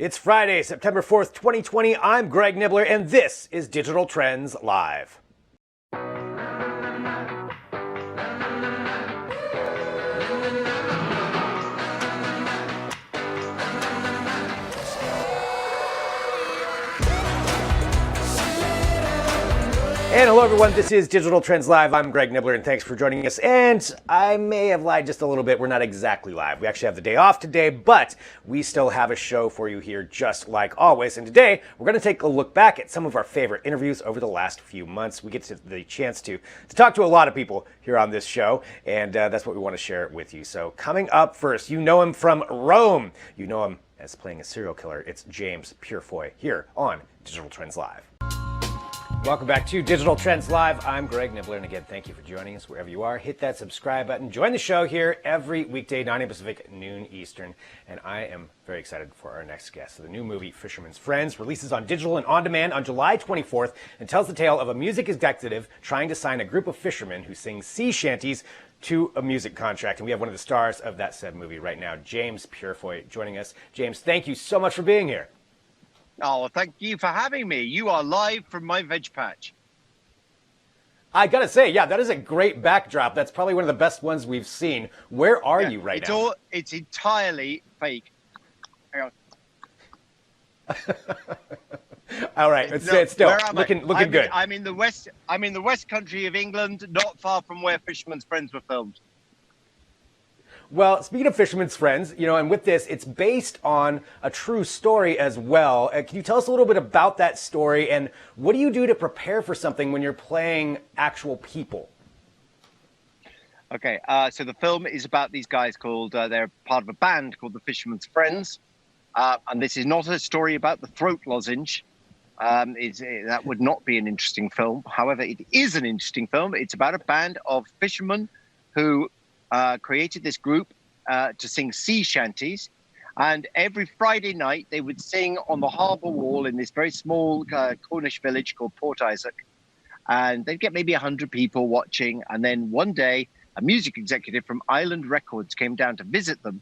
It's Friday, September 4th, 2020. I'm Greg Nibbler, and this is Digital Trends Live. And hello everyone, this is Digital Trends Live. I'm Greg Nibbler and thanks for joining us. And I may have lied just a little bit. We're not exactly live. We actually have the day off today, but we still have a show for you here just like always. And today we're going to take a look back at some of our favorite interviews over the last few months. We get the chance to talk to a lot of people here on this show, and that's what we want to share with you. So coming up first, you know him from Rome. You know him as playing a serial killer. It's James Purefoy here on Digital Trends Live. Welcome back to Digital Trends Live. I'm Greg Nibbler, and again, thank you for joining us wherever you are. Hit that subscribe button. Join the show here every weekday, 9 a.m. Pacific, noon Eastern. And I am very excited for our next guest. So the new movie, Fisherman's Friends, releases on digital and on demand on July 24th and tells the tale of a music executive trying to sign a group of fishermen who sing sea shanties to a music contract. And we have one of the stars of that said movie right now, James Purefoy, joining us. James, thank you so much for being here. Oh, thank you for having me. You are live from my veg patch. I gotta say, yeah, that is a great backdrop. That's probably one of the best ones we've seen. Where are you right now? It's entirely fake. Hang on. All right, it's still looking good. I'm in the west country of England, not far from where Fisherman's Friends were filmed. Well, speaking of Fisherman's Friends, you know, and with this, it's based on a true story as well. Can you tell us a little bit about that story, and what do you do to prepare for something when you're playing actual people? Okay, so the film is about these guys called, they're part of a band called the Fisherman's Friends, and this is not a story about the throat lozenge. That would not be an interesting film. However, it is an interesting film. It's about a band of fishermen who created this group to sing sea shanties, and every Friday night they would sing on the harbour wall in this very small Cornish village called Port Isaac, and they'd get maybe 100 people watching. And then one day a music executive from Island Records came down to visit them,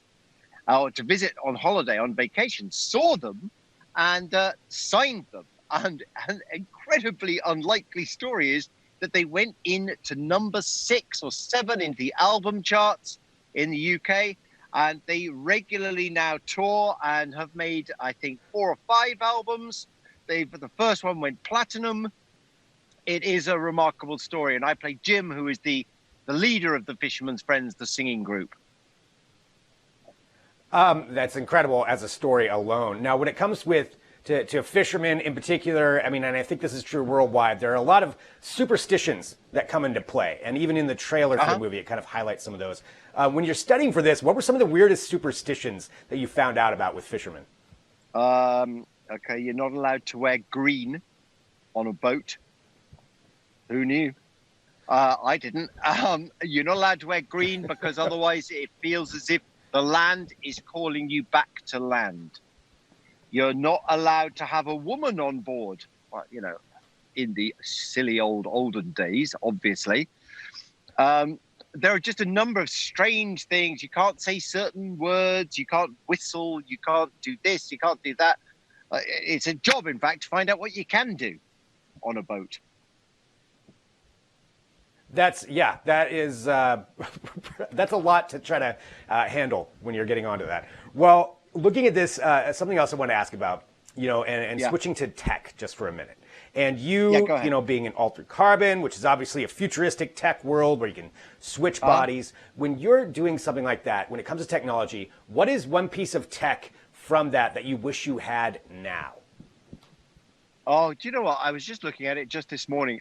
or to visit on holiday, on vacation, saw them and signed them. And an incredibly unlikely story is that they went in to number 6 or 7 in the album charts in the UK, and they regularly now tour and have made, I think, 4 or 5 albums. The first one went platinum. It is a remarkable story, and I play Jim, who is the leader of the Fisherman's Friends, the singing group. That's incredible as a story alone. Now, when it comes to fishermen in particular, I mean, and I think this is true worldwide, there are a lot of superstitions that come into play. And even in the trailer for the movie, it kind of highlights some of those. When you're studying for this, what were some of the weirdest superstitions that you found out about with fishermen? Okay, you're not allowed to wear green on a boat. Who knew? I didn't. You're not allowed to wear green because otherwise it feels as if the land is calling you back to land. You're not allowed to have a woman on board, well, you know, in the silly olden days, obviously. There are just a number of strange things. You can't say certain words. You can't whistle. You can't do this. You can't do that. It's a job, in fact, to find out what you can do on a boat. That is that's a lot to try to handle when you're getting onto that. Well, looking at this, something else I want to ask about, you know, and switching to tech just for a minute. And you know, being in Altered Carbon, which is obviously a futuristic tech world where you can switch bodies. When you're doing something like that, when it comes to technology, what is one piece of tech from that you wish you had now? Oh, do you know what? I was just looking at it just this morning.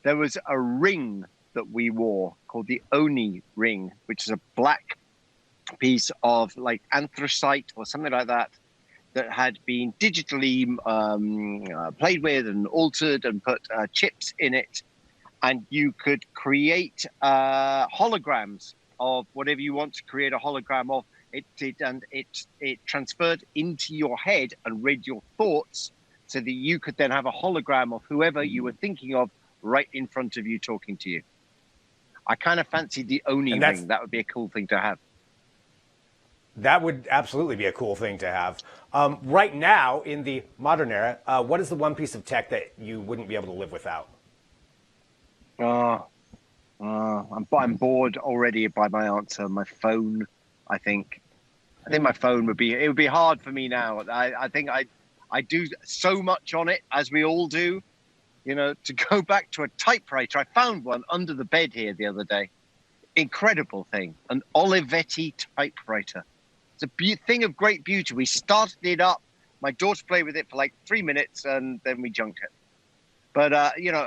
There was a ring that we wore called the Oni ring, which is a black piece of like anthracite or something like that had been digitally played with and altered and put chips in it, and you could create holograms of whatever you want to create a hologram of. It transferred into your head and read your thoughts, so that you could then have a hologram of whoever you were thinking of right in front of you talking to you. I kind of fancied the Oni ring. That would be a cool thing to have. That would absolutely be a cool thing to have. Right now, in the modern era, what is the one piece of tech that you wouldn't be able to live without? I'm bored already by my answer. My phone, I think. I think my phone would be. It would be hard for me now. I think I do so much on it, as we all do. You know, to go back to a typewriter. I found one under the bed here the other day. Incredible thing, an Olivetti typewriter. It's a thing of great beauty. We started it up. My daughter played with it for like 3 minutes, and then we junked it. But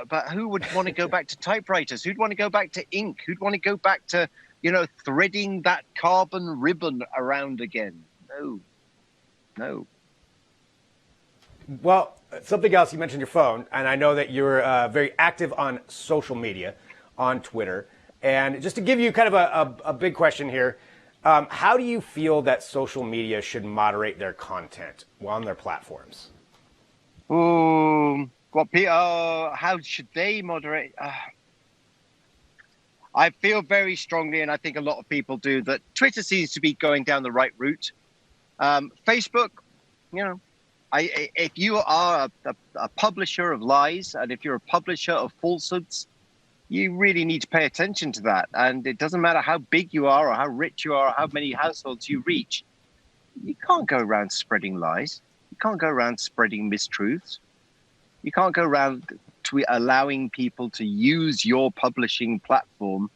but who would want to go back to typewriters? Who'd want to go back to ink? Who'd want to go back to, threading that carbon ribbon around again? No. Well, something else, you mentioned your phone, and I know that you're very active on social media, on Twitter. And just to give you kind of a big question here, how do you feel that social media should moderate their content on their platforms? How should they moderate? I feel very strongly, and I think a lot of people do, that Twitter seems to be going down the right route. Facebook, if you are a publisher of lies, and if you're a publisher of falsehoods, you really need to pay attention to that. And it doesn't matter how big you are or how rich you are or how many households you reach. You can't go around spreading lies. You can't go around spreading mistruths. You can't go around allowing people to use your publishing platform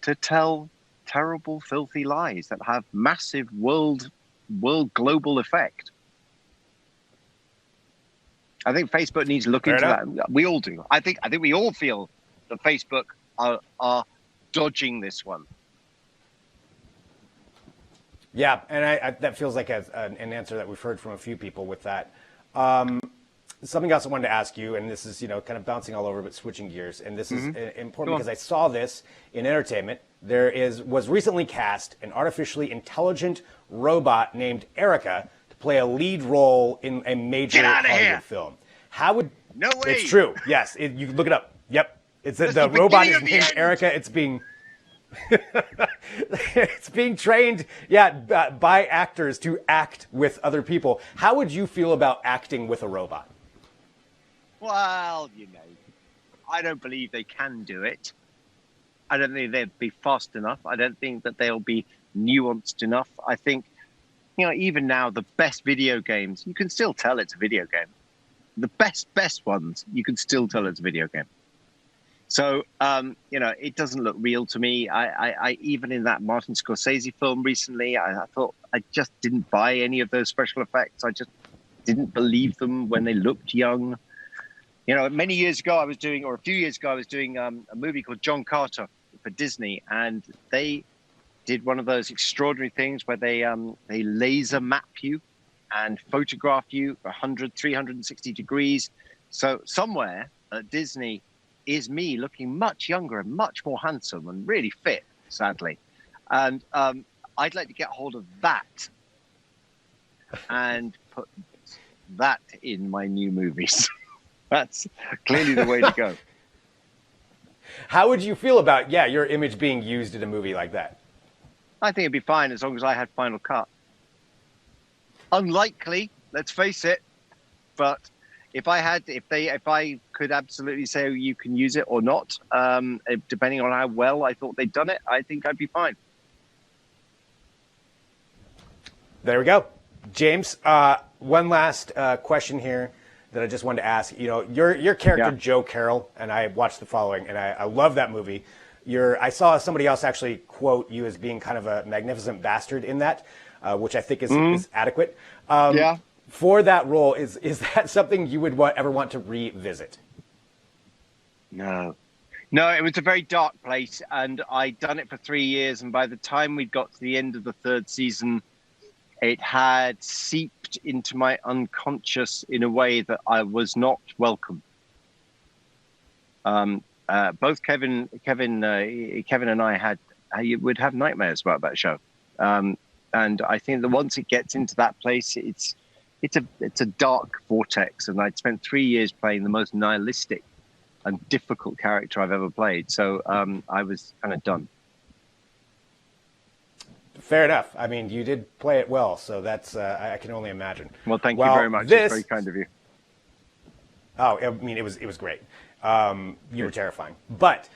to tell terrible, filthy lies that have massive world global effect. I think Facebook needs to look into that. We all do. I think we all feel that Facebook are dodging this one. Yeah, and that feels like an answer that we've heard from a few people with that. Something else I wanted to ask you, and this is kind of bouncing all over but switching gears, and this is important because I saw this in entertainment. There was recently cast an artificially intelligent robot named Erica to play a lead role in a major Hollywood film. How would? No way. It's true. Yes, you can look it up. Yep, the robot is named Erica. It's being it's being trained, by actors to act with other people. How would you feel about acting with a robot? Well, I don't believe they can do it. I don't think they'd be fast enough. I don't think that they'll be nuanced enough. I think, even now, the best video games, you can still tell it's a video game. The best ones, you can still tell it's a video game. So, it doesn't look real to me. I even in that Martin Scorsese film recently, I thought I just didn't buy any of those special effects. I just didn't believe them when they looked young. Many years ago, a few years ago, I was doing a movie called John Carter for Disney, and they did one of those extraordinary things where they laser map you and photograph you 360 degrees. So somewhere at Disney is me looking much younger and much more handsome and really fit, sadly. And I'd like to get hold of that and put that in my new movies. That's clearly the way to go. How would you feel about, your image being used in a movie like that? I think it'd be fine as long as I had Final Cut. Unlikely, let's face it, but if I could absolutely say you can use it or not, depending on how well I thought they'd done it, I think I'd be fine. There we go. James, one last question here that I just wanted to ask. Your character, Joe Carroll, and I watched The Following, and I love that movie. I saw somebody else actually quote you as being kind of a magnificent bastard in that, which I think is adequate. For that role, is that something you would ever want to revisit? No, it was a very dark place, and I'd done it for 3 years, and by the time we got to the end of the 3rd season, it had seeped into my unconscious in a way that I was not welcome. Both Kevin and I would have nightmares about that show, and I think that once it gets into that place, it's a dark vortex. And I'd spent 3 years playing the most nihilistic and difficult character I've ever played, so I was kind of done. Fair enough. I mean, you did play it well, so that's I can only imagine. Well, thank you very much. It's very kind of you. Oh, I mean, it was great. You were terrifying. But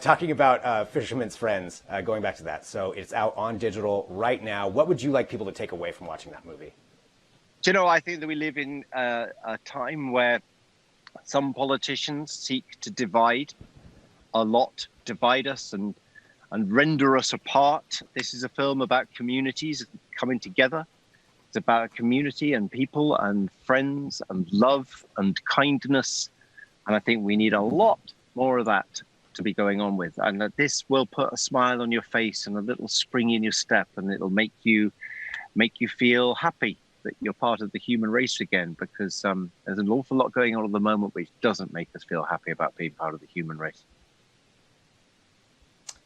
talking about Fisherman's Friends, going back to that, so it's out on digital right now. What would you like people to take away from watching that movie? Do you know, I think that we live in a time where some politicians seek to divide us and render us apart. This is a film about communities coming together. It's about a community and people and friends and love and kindness. And I think we need a lot more of that to be going on with. And that this will put a smile on your face and a little spring in your step, and it'll make you feel happy that you're part of the human race again, because there's an awful lot going on at the moment which doesn't make us feel happy about being part of the human race.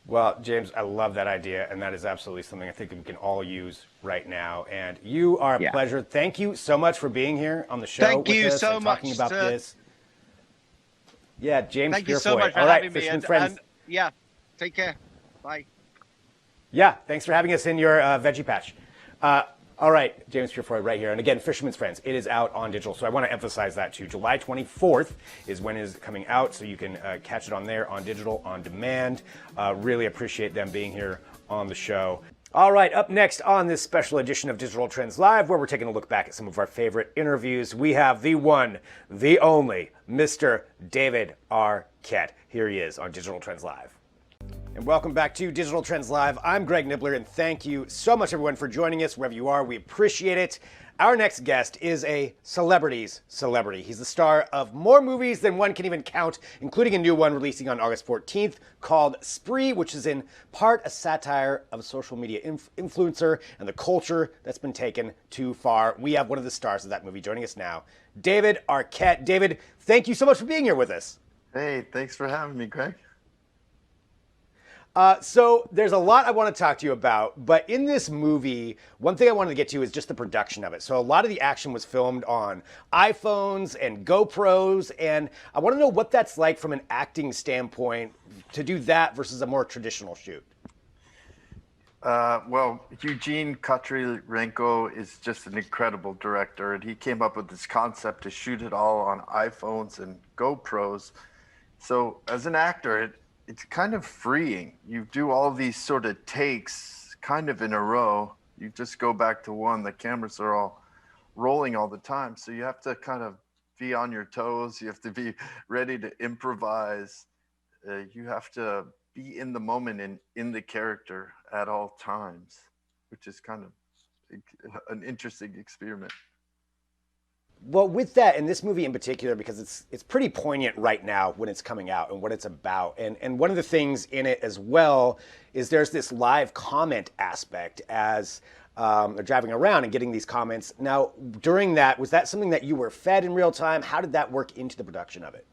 Well, James, I love that idea, and that is absolutely something I think we can all use right now. And you are a pleasure. Thank you so much for being here on the show. Thank you so much. Talking about this. Yeah, James Purefoy. Thank you so much for having me. And yeah, take care. Bye. Yeah, thanks for having us in your veggie patch. All right, James Purefoy right here. And again, Fisherman's Friends, it is out on digital. So I want to emphasize that too. July 24th is when it is coming out. So you can catch it on there, on digital, on demand. Really appreciate them being here on the show. All right, up next on this special edition of Digital Trends Live, where we're taking a look back at some of our favorite interviews, we have the one, the only, Mr. David Arquette. Here he is on Digital Trends Live. And welcome back to Digital Trends Live. I'm Greg Nibbler, and thank you so much, everyone, for joining us wherever you are. We appreciate it. Our next guest is a celebrity's celebrity. He's the star of more movies than one can even count, including a new one releasing on August 14th called Spree, which is in part a satire of a social media influencer and the culture that's been taken too far. We have one of the stars of that movie joining us now, David Arquette. David, thank you so much for being here with us. Hey, thanks for having me, Greg. So there's a lot I want to talk to you about, but in this movie, one thing I wanted to get to is just the production of it. So a lot of the action was filmed on iPhones and GoPros, and I want to know what that's like from an acting standpoint to do that versus a more traditional shoot. Well, Eugene Kotryrenko is just an incredible director, and he came up with this concept to shoot it all on iPhones and GoPros. So as an actor, it's kind of freeing. You do all these sort of takes kind of in a row. You just go back to one. The cameras are all rolling all the time. So you have to kind of be on your toes. You have to be ready to improvise. You have to be in the moment and in the character at all times, which is kind of an interesting experiment. Well, with that, and this movie in particular, because it's pretty poignant right now when it's coming out and what it's about. And one of the things in it as well is there's this live comment aspect as they're driving around and getting these comments. Now, during that, was that something that you were fed in real time? How did that work into the production of it?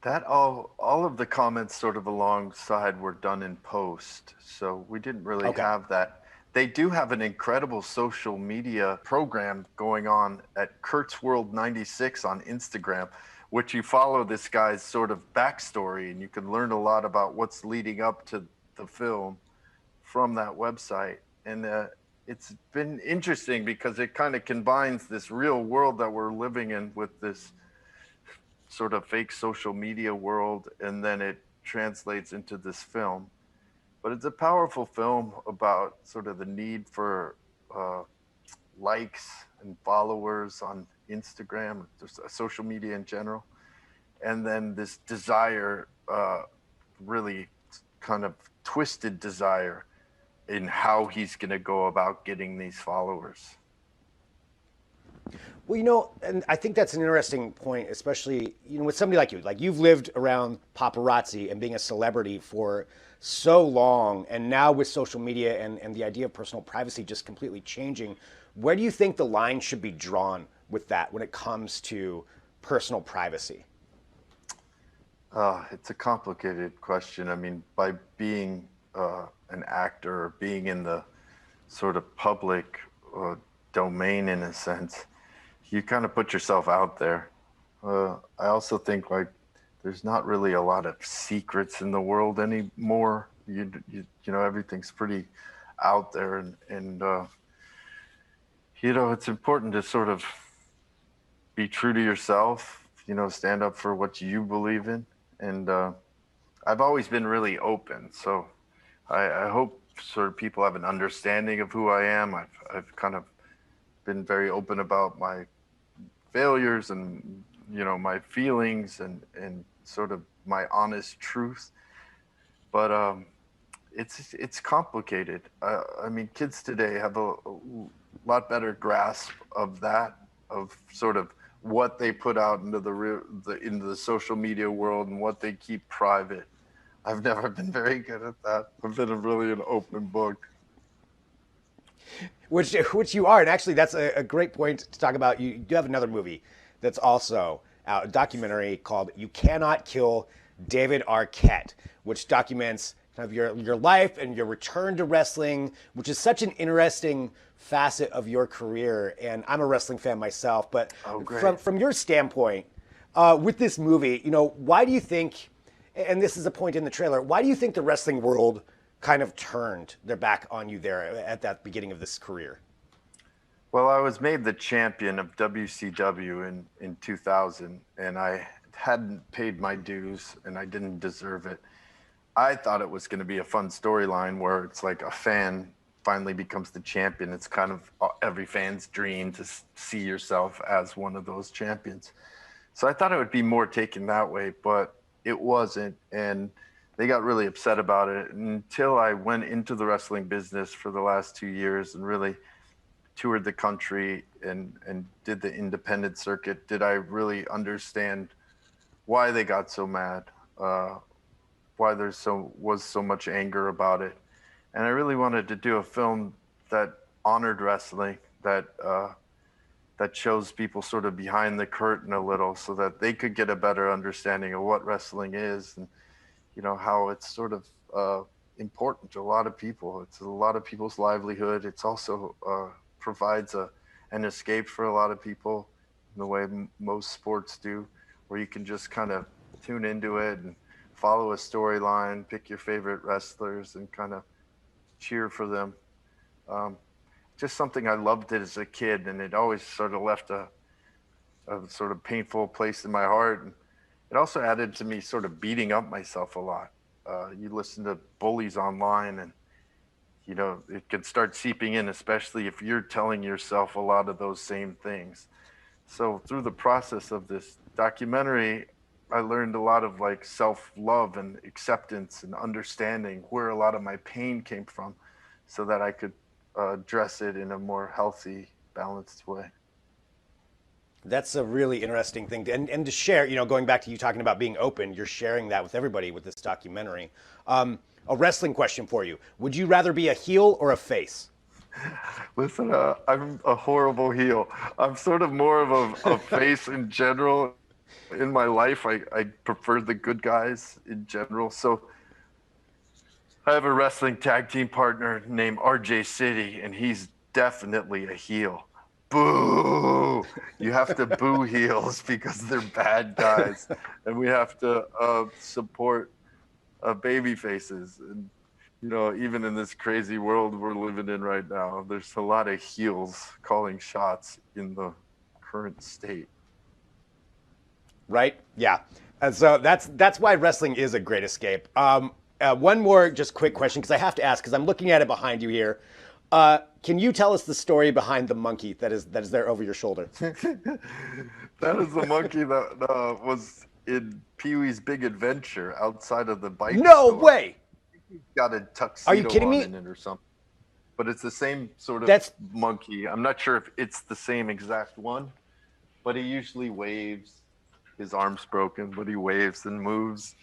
That all of the comments sort of alongside were done in post. So we didn't really have that. They do have an incredible social media program going on at Kurt's World 96 on Instagram, which you follow this guy's sort of backstory, and you can learn a lot about what's leading up to the film from that website. And it's been interesting because it kind of combines this real world that we're living in with this sort of fake social media world, and then it translates into this film. But it's a powerful film about sort of the need for likes and followers on Instagram, just social media in general. And then this desire, really kind of twisted desire in how he's going to go about getting these followers. Well, you know, and I think that's an interesting point, especially, you know, with somebody like you. Like, you've lived around paparazzi and being a celebrity for so long, and now with social media and the idea of personal privacy just completely changing, where do you think the line should be drawn with that when it comes to personal privacy? It's a complicated question. I mean, by being an actor or being in the sort of public domain, in a sense, you kind of put yourself out there. I also think, like, there's not really a lot of secrets in the world anymore. You know, everything's pretty out there, and you know, it's important to sort of be true to yourself, you know, stand up for what you believe in. And I've always been really open. So I hope sort of people have an understanding of who I am. I've kind of been very open about my failures and, you know, my feelings and sort of my honest truth. But it's complicated. I mean, kids today have a lot better grasp of that, of sort of what they put out into into the social media world and what they keep private. I've never been very good at that. I've been really an open book. Which you are, and actually that's a great point to talk about. You do have another movie that's also out, a documentary called "You Cannot Kill David Arquette," which documents kind of your life and your return to wrestling, which is such an interesting facet of your career. And I'm a wrestling fan myself, but from your standpoint, with this movie, you know, why do you think, and this is a point in the trailer, why do you think the wrestling world kind of turned their back on you there at that beginning of this career? Well, I was made the champion of WCW in 2000, and I hadn't paid my dues, and I didn't deserve it. I thought it was going to be a fun storyline where it's like a fan finally becomes the champion. It's kind of every fan's dream to see yourself as one of those champions. So I thought it would be more taken that way, but it wasn't. And they got really upset about it until I went into the wrestling business for the last 2 years and really toured the country and did the independent circuit. Did I really understand why they got so mad, why there was so much anger about it. And I really wanted to do a film that honored wrestling, that shows people sort of behind the curtain a little so that they could get a better understanding of what wrestling is and, you know, how it's sort of important to a lot of people. It's a lot of people's livelihood. It's also provides an escape for a lot of people in the way most sports do, where you can just kind of tune into it and follow a storyline, pick your favorite wrestlers and kind of cheer for them. Just something I loved it as a kid, and it always sort of left a sort of painful place in my heart. And it also added to me sort of beating up myself a lot. You listen to bullies online and, you know, it can start seeping in, especially if you're telling yourself a lot of those same things. So through the process of this documentary, I learned a lot of like self-love and acceptance and understanding where a lot of my pain came from so that I could address it in a more healthy, balanced way. That's a really interesting thing and to share, you know, going back to you talking about being open, you're sharing that with everybody with this documentary. A wrestling question for you. Would you rather be a heel or a face? Listen, I'm a horrible heel. I'm sort of more of a face in general. In my life, I prefer the good guys in general. So I have a wrestling tag team partner named RJ City, and he's definitely a heel. Boo! You have to boo heels because they're bad guys. And we have to support baby faces. And, you know, even in this crazy world we're living in right now, there's a lot of heels calling shots in the current state. Right? Yeah. And so that's why wrestling is a great escape. One more just quick question, because I have to ask, because I'm looking at it behind you here. Can you tell us the story behind the monkey that is there over your shoulder? That is the monkey that was in Pee-wee's Big Adventure outside of the bike No store. way! He's got a tuxedo Are you kidding me? in it or something. But it's the same sort of monkey. I'm not sure if it's the same exact one, but he usually waves. His arm's broken, but he waves and moves.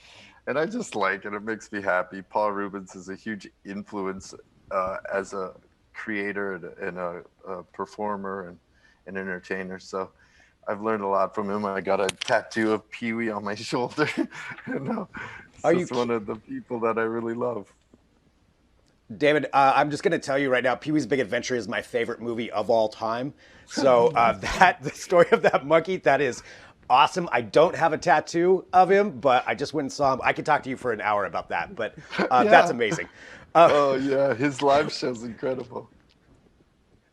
And I just like it. It makes me happy. Paul Rubens is a huge influence as a creator and a performer and an entertainer. So I've learned a lot from him. I got a tattoo of Pee-wee on my shoulder. It's one of the people that I really love. David, I'm just going to tell you right now, Pee-wee's Big Adventure is my favorite movie of all time. So the story of that monkey, that is awesome. I don't have a tattoo of him, but I just went and saw him. I could talk to you for an hour about that, but that's amazing. Oh yeah, his live show's incredible.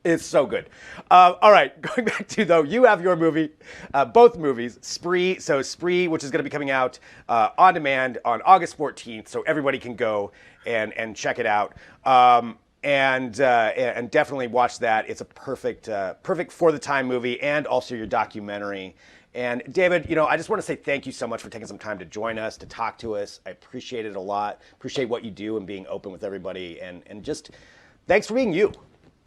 It's so good. All right, going back to, though, you have your movie, both movies, Spree. So Spree, which is going to be coming out on demand on August 14th, so everybody can go and check it out. And definitely watch that. It's a perfect for the time movie, and also your documentary. And David, I just want to say thank you so much for taking some time to join us, to talk to us. I appreciate it a lot. Appreciate what you do and being open with everybody, and just thanks for being you.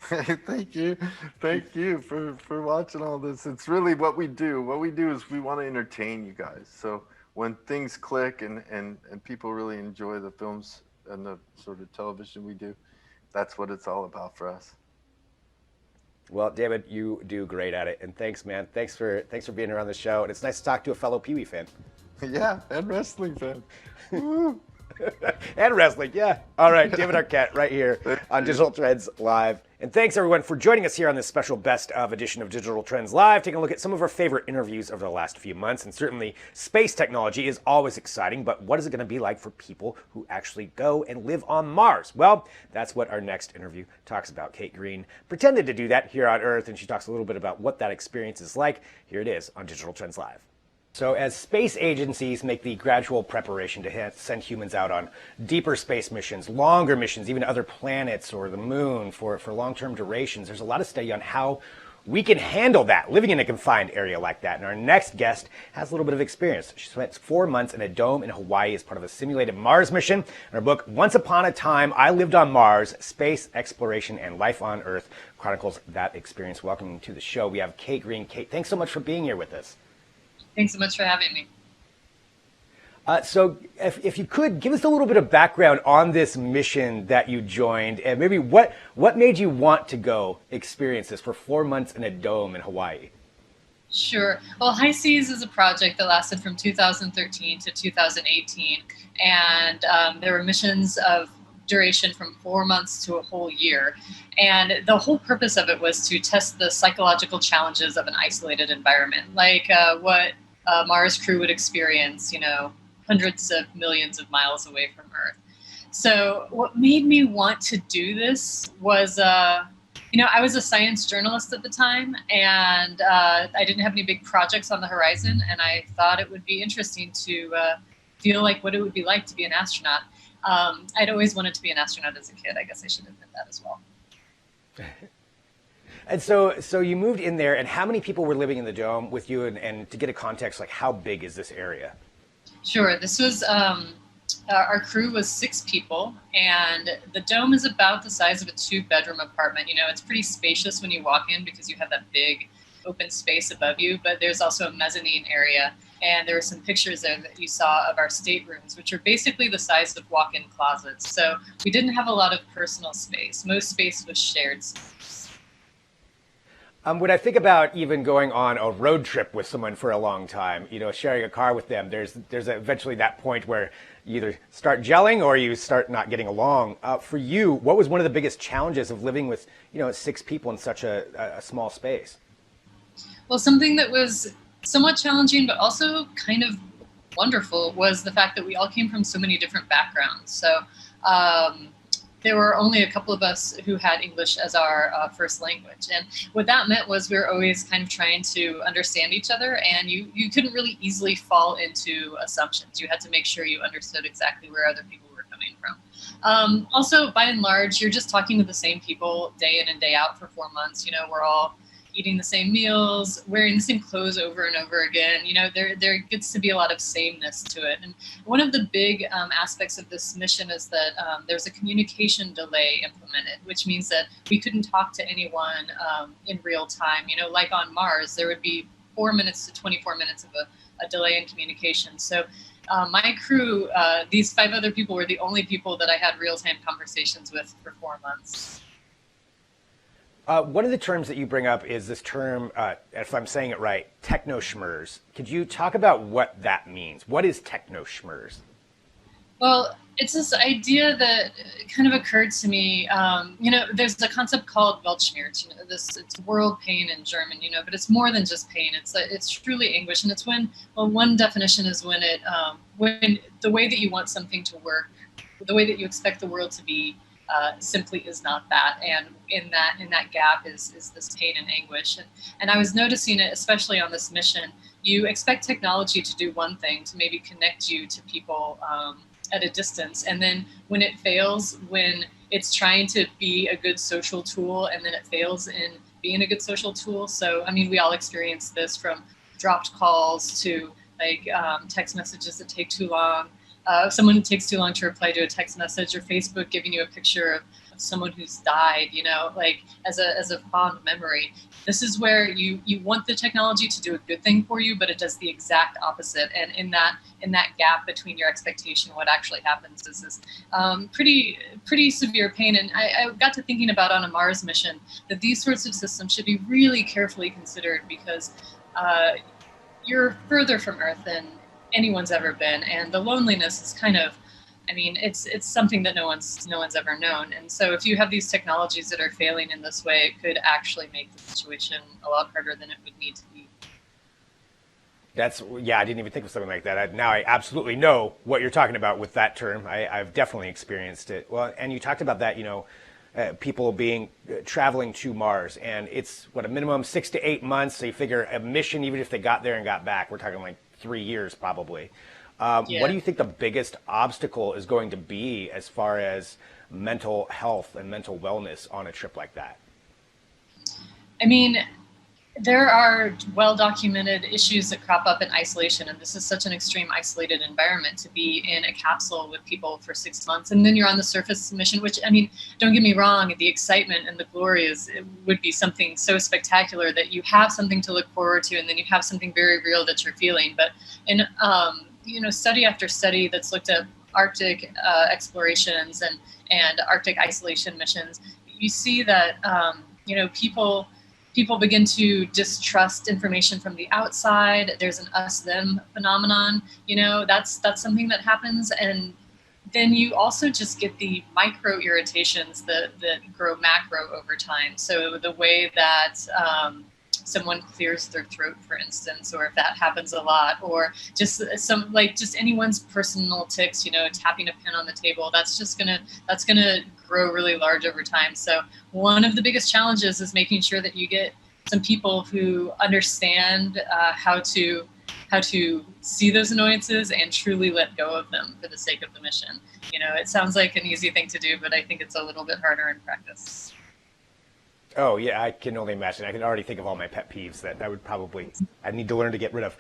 Thank you for watching all this. It's really what we do. What we do is we want to entertain you guys. So when things click and people really enjoy the films and the sort of television we do, that's what it's all about for us. Well, David, you do great at it, and thanks, man. Thanks for being here on the show, and it's nice to talk to a fellow Pee Wee fan. Yeah, and wrestling fan. And wrestling, yeah. All right, David Arquette right here on Digital Trends Live. And thanks, everyone, for joining us here on this special best of edition of Digital Trends Live, taking a look at some of our favorite interviews over the last few months. And certainly, space technology is always exciting, but what is it going to be like for people who actually go and live on Mars? Well, that's what our next interview talks about. Kate Green pretended to do that here on Earth, and she talks a little bit about what that experience is like. Here it is on Digital Trends Live. So as space agencies make the gradual preparation to send humans out on deeper space missions, longer missions, even to other planets or the moon for long-term durations, there's a lot of study on how we can handle that, living in a confined area like that. And our next guest has a little bit of experience. She spent 4 months in a dome in Hawaii as part of a simulated Mars mission. In her book, Once Upon a Time, I Lived on Mars, Space Exploration and Life on Earth, chronicles that experience. Welcome to the show. We have Kate Green. Kate, thanks so much for being here with us. Thanks so much for having me. So if you could, give us a little bit of background on this mission that you joined, and maybe what made you want to go experience this for 4 months in a dome in Hawaii? Sure. Well, High Seas is a project that lasted from 2013 to 2018, and there were missions of duration from 4 months to a whole year. And the whole purpose of it was to test the psychological challenges of an isolated environment, like what a Mars crew would experience, hundreds of millions of miles away from Earth. So what made me want to do this was, I was a science journalist at the time, and I didn't have any big projects on the horizon, and I thought it would be interesting to feel like what it would be like to be an astronaut. I'd always wanted to be an astronaut as a kid. I guess I should admit that as well. And so you moved in there, and how many people were living in the dome with you? And to get a context, like how big is this area? Sure. This was, our crew was 6 people, and the dome is about the size of a 2-bedroom apartment. It's pretty spacious when you walk in because you have that big open space above you, but there's also a mezzanine area. And there were some pictures there that you saw of our staterooms, which are basically the size of walk-in closets. So we didn't have a lot of personal space. Most space was shared space. When I think about even going on a road trip with someone for a long time, sharing a car with them, there's eventually that point where you either start gelling or you start not getting along. For you, what was one of the biggest challenges of living with 6 people in such a small space? Well, something that was somewhat challenging, but also kind of wonderful, was the fact that we all came from so many different backgrounds. So there were only a couple of us who had English as our first language. And what that meant was we were always kind of trying to understand each other, and you couldn't really easily fall into assumptions. You had to make sure you understood exactly where other people were coming from. Also, by and large, you're just talking to the same people day in and day out for 4 months. We're all eating the same meals, wearing the same clothes over and over again. There gets to be a lot of sameness to it. And one of the big aspects of this mission is that there's a communication delay implemented, which means that we couldn't talk to anyone in real time. Like on Mars, there would be 4 minutes to 24 minutes of a delay in communication. So my crew, these 5 other people, were the only people that I had real-time conversations with for 4 months. One of the terms that you bring up is this term, if I'm saying it right, techno-schmers. Could you talk about what that means? What is techno-schmers? Well, it's this idea that kind of occurred to me. There's a concept called Weltschmerz. It's world pain in German. But it's more than just pain. It's truly anguish, and it's one definition is when the way that you want something to work, the way that you expect the world to be, simply is not that, and in that gap is this pain and anguish. And I was noticing it, especially on this mission. You expect technology to do one thing, to maybe connect you to people at a distance. And then when it fails, when it's trying to be a good social tool and then it fails in being a good social tool. So, I mean, we all experience this, from dropped calls to text messages that take too long. Someone who takes too long to reply to a text message, or Facebook giving you a picture of someone who's died, as a fond memory. This is where you want the technology to do a good thing for you, but it does the exact opposite. And in that gap between your expectation and what actually happens is this pretty severe pain. And I got to thinking about, on a Mars mission, that these sorts of systems should be really carefully considered, because you're further from Earth than anyone's ever been, and the loneliness is it's something that no one's ever known. And so if you have these technologies that are failing in this way, it could actually make the situation a lot harder than it would need to be. I didn't even think of something like that. Now I absolutely know what you're talking about with that term. I've definitely experienced it. Well, and you talked about that, people traveling to Mars, and it's a minimum 6 to 8 months. So you figure a mission, even if they got there and got back, we're talking like 3 years probably. What do you think the biggest obstacle is going to be as far as mental health and mental wellness on a trip like that? I mean, there are well-documented issues that crop up in isolation, and this is such an extreme isolated environment to be in a capsule with people for 6 months, and then you're on the surface mission, which, don't get me wrong, the excitement and the glory would be something so spectacular that you have something to look forward to, and then you have something very real that you're feeling. But in study after study that's looked at Arctic explorations and Arctic isolation missions, you see that people begin to distrust information from the outside. There's an us-them phenomenon. That's something that happens. And then you also just get the micro irritations that grow macro over time. So the way that someone clears their throat, for instance, or if that happens a lot, or just anyone's personal tics, tapping a pen on the table, that's gonna grow really large over time. So one of the biggest challenges is making sure that you get some people who understand how to see those annoyances and truly let go of them for the sake of the mission. It sounds like an easy thing to do, but I think it's a little bit harder in practice. Oh yeah, I can only imagine. I can already think of all my pet peeves that I need to learn to get rid of.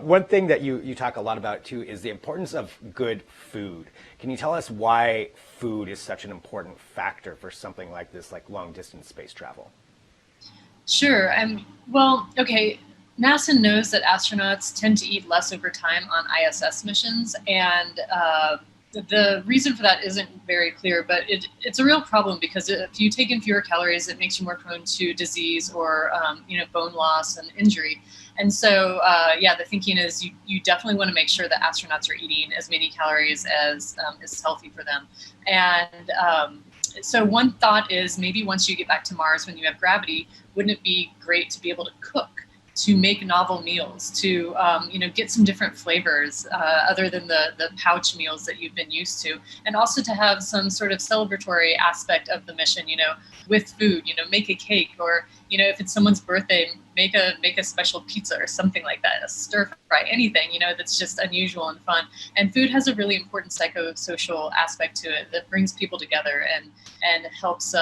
One thing that you talk a lot about too is the importance of good food. Can you tell us why food is such an important factor for something like this, like long distance space travel? Sure. NASA knows that astronauts tend to eat less over time on ISS missions, and the reason for that isn't very clear, but it's a real problem, because if you take in fewer calories, it makes you more prone to disease or bone loss and injury. And so the thinking is you definitely want to make sure that astronauts are eating as many calories as is healthy for them. And so one thought is, maybe once you get back to Mars, when you have gravity, wouldn't it be great to be able to cook, to make novel meals, to get some different flavors other than the pouch meals that you've been used to, and also to have some sort of celebratory aspect of the mission, with food, make a cake, or if it's someone's birthday, make a special pizza or something like that, a stir fry, anything, that's just unusual and fun. And food has a really important psychosocial aspect to it that brings people together and helps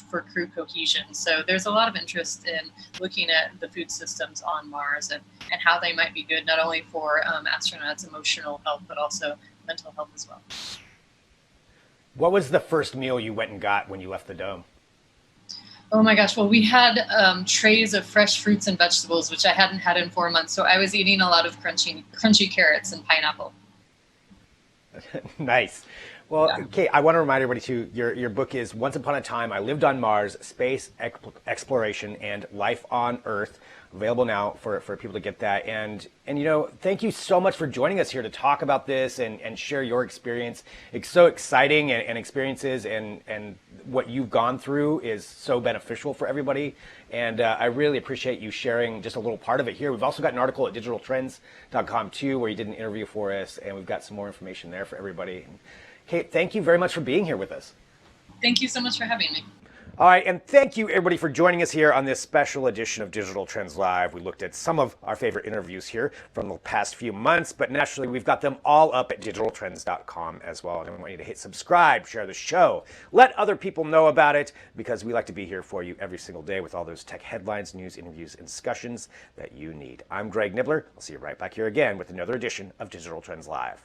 for crew cohesion. So there's a lot of interest in looking at the food systems on Mars and how they might be good, not only for astronauts' emotional health, but also mental health as well. What was the first meal you went and got when you left the dome? Oh my gosh. Well, we had trays of fresh fruits and vegetables, which I hadn't had in 4 months. So I was eating a lot of crunchy carrots and pineapple. Nice. Well, Kate, I want to remind everybody too, your book is Once Upon a Time, I Lived on Mars, Space Exploration and Life on Earth. available now for people to get that. And thank you so much for joining us here to talk about this and share your experience. It's so exciting, and experiences and what you've gone through is so beneficial for everybody. And I really appreciate you sharing just a little part of it here. We've also got an article at digitaltrends.com too, where you did an interview for us, and we've got some more information there for everybody. Kate, thank you very much for being here with us. Thank you so much for having me. All right, and thank you everybody for joining us here on this special edition of Digital Trends Live. We looked at some of our favorite interviews here from the past few months, but naturally we've got them all up at digitaltrends.com as well. And I want you to hit subscribe, share the show, let other people know about it, because we like to be here for you every single day with all those tech headlines, news, interviews, and discussions that you need. I'm Greg Nibbler. I'll see you right back here again with another edition of Digital Trends Live.